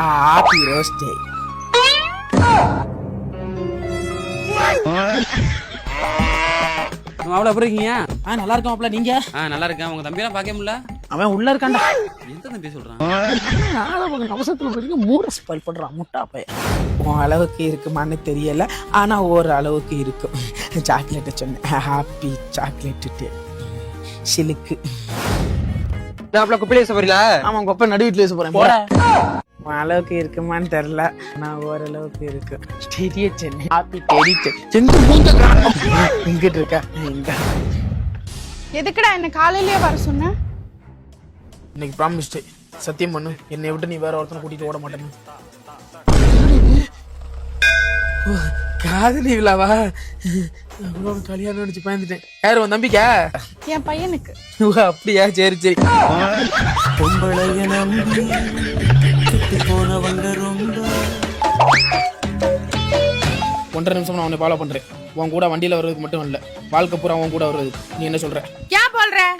Happy rose டே. அவ்வளோ எப்படி இருக்கீங்க? நல்லா இருக்கோம்ல. நீங்க? நல்லா இருக்கேன். உங்க தம்பியெல்லாம் பார்க்க முடியல. அவன் உள்ள இருக்கான்டா. எந்த தம்பி சொல்றான்? அவசரத்துல போய் மூட ஸ்பெல் பண்றான் முட்டா பையன். உன் அளவுக்கு இருக்குமான்னு தெரியல, ஆனா ஒரு அளவுக்கு இருக்கும். சாக்லேட்டை சொன்னேன். Happy chocolate day. சிலுக்கு. குப்பிலேச போறீங்களா? ஆமா, உங்க அப்பா நடு வீட்டுல பேச போறேன். உன் அளவுக்கு இருக்குமான்னு தெரியல, நான் ஓரளவுக்கு இருக்கு. ஸ்டெரிய சென்னை. ஹாப்பி டெரிட்டு. செந்து மூஞ்ச இங்கிட்டு இருக்கா. எதுக்குடா என்ன காலையிலேயே வர சொன்ன? இன்னைக்கு ப்ராமிஸ் டே. சத்தியம் பண்ணு, என்னை விட்டு நீ வேற ஒருத்தனை கூட்டிட்டு ஓட மாட்டேன்னு. காதலி விழாவா? கல்யாணம் நினைச்சு பயந்துட்டேன். யாரு உன் நம்பிக்கை? என் பையனுக்கு. அப்படியா? சரி சரி. ஒன்றரை நிமிஷம் நான் உன்னை ஃபாலோ பண்றேன். உன் கூட வண்டியில வர்றதுக்கு மட்டும் இல்ல, வாழ்க்கை பூரா உன் கூட வர்றது. நீ என்ன சொல்ற? क्या बोल रहा है?